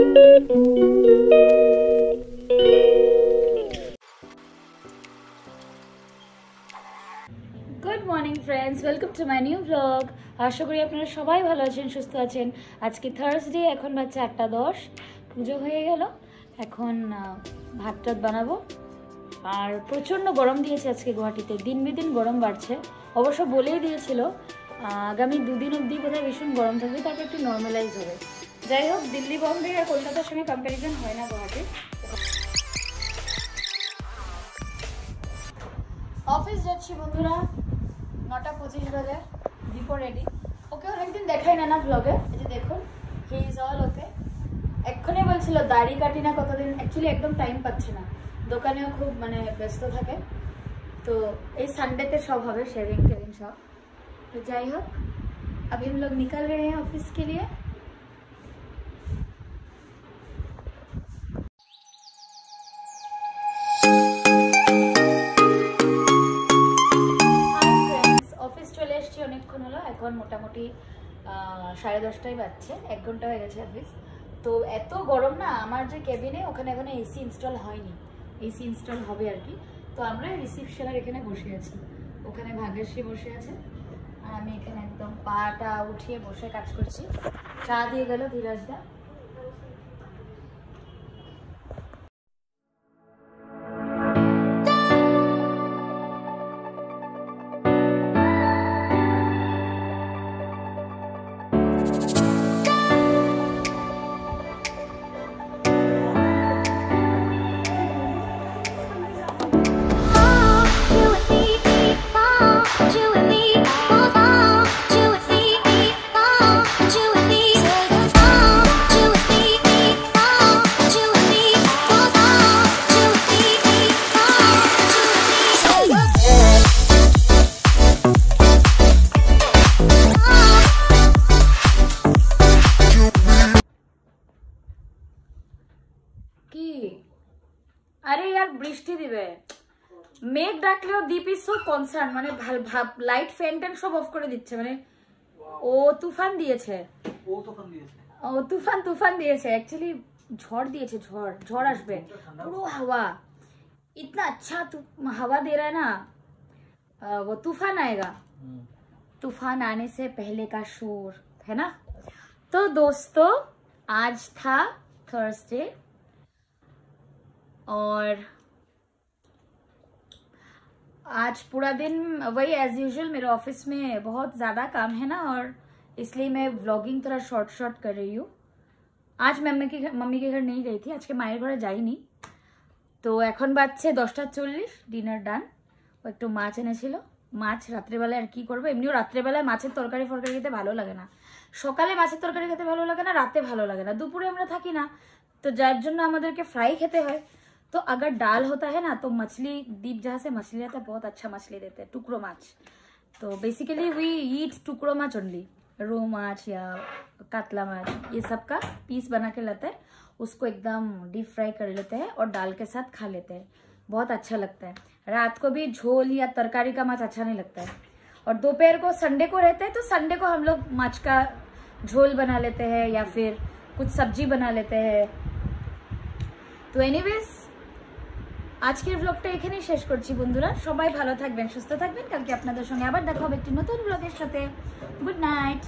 Good morning friends, welcome to my new blog. আশা করি আপনারা সবাই ভালো আছেন, সুস্থ আছেন। আজকে থার্সডে, এখন বাচ্চা 1:10, পুজো হয়ে গেল। এখন ভাত টাত বানাবো। আর প্রচণ্ড গরম দিয়েছে আজকে গুয়াহাটিতে, দিন বেদিন গরম বাড়ছে। অবশ্য বলেই দিয়েছিল আগামী 2 দিন অবধি বোধহয় ভীষণ গরম থাকবে, তারপর একটু নর্মালাইজ হবে। যাই হোক, দিল্লি, বম্বে আর কলকাতার সঙ্গে কম্প্যারিজন হয় না গুয়াহাটি। অফিস যাচ্ছি বন্ধুরা, 9:25 বাজে। দীপও রেডি। ওকে অনেকদিন দেখাই না ব্লগে। এই যে দেখুন, হি ইজ অল ওকে। এক্ষুনি বলছিল দাড়ি কাটি না কতদিন, অ্যাকচুয়ালি একদম টাইম পাচ্ছে না, দোকানেও খুব ব্যস্ত থাকে। তো এই সানডেতে सब হবে, शेविंग टेविंग सब। तो যাই হোক, अभी हम लोग निकल रहे हैं ऑफिस के लिए। অফিস চলে এসেছি অনেকক্ষণ হলো, এখন মোটামুটি 10:30টাই বাজছে, 1 ঘন্টা হয়ে গেছে অফিস। তো এত গরম না, আমার যে কেবিনে ওখানে এখনো এসি ইনস্টল হয়নি, এসি ইনস্টল হবে আর কি। তো আমরা রিসেপশনের এখানে বসে আছি, ওখানে ভাগ্যশ্রী বসে আছে, আর আমি এখানে একদম পাটা উঠিয়ে বসে কাজ করছি। চা দিয়ে গেল ধীরাজদা। আরে यार বৃষ্টি দিবে, মেঘ ডাকলেও Deep is so concern, light fan ট্যান সব অফ করে দিচ্ছে। ও তুফান দিয়েছে, তুফান দিয়েছে অ্যাকচুয়ালি, ঝড় দিয়েছে, ঝড় আসবে, পুরো হাওয়া, इतना अच्छा हवा दे रहा है ना, वो तूफान आएगा। तूफान आने से पहले का शोर है ना। तो दोस्तों, आज था थर्सडे और आज पूरा दिन वही एज यूजुअल, मेरे ऑफिस में बहुत ज़्यादा काम है ना, और इसलिए मैं व्लॉगिंग थोड़ा शॉर्ट कर रही हूँ। आज मम्मी के घर नहीं गई थी, आज के मायर घरे যাইনি। তো এখন বাজছে 10:40, ডিনার ডান। ও একটু মাছ এনেছিল, মাছ রাত্রেবেলায় আর কি করবো, এমনিও রাত্রেবেলায় মাছের তরকারি খেতে ভালো লাগে না, সকালে মাছের তরকারি খেতে ভালো লাগে না, রাতে ভালো লাগে না, দুপুরে আমরা থাকি না, তো যার জন্য আমাদেরকে ফ্রাই খেতে হয়। तो अगर दाल होता है ना, तो मछली, दीप जहाँ से मछली आता है बहुत अच्छा मछली देते हैं, टुकड़ो माछ। तो बेसिकली वी ईट टुकड़ो माछ ओनली, रो माछ या कातला माछ, ये सब का पीस बना के लाते हैं, उसको एकदम डीप फ्राई कर लेते हैं और दाल के साथ खा लेते हैं, बहुत अच्छा लगता है। रात को भी झोल या तरकारी का माछ अच्छा नहीं लगता है। और दोपहर को संडे को रहते हैं, तो संडे को हम लोग माछ का झोल बना लेते हैं या फिर कुछ सब्जी बना लेते हैं। तो एनीवेज, আজকের ব্লগটা এখানেই শেষ করছি বন্ধুরা। সবাই ভালো থাকবেন, সুস্থ থাকবেন। কালকে আপনাদের সঙ্গে আবার দেখা হবে একটি নতুন ব্লগের সাথে। Good night.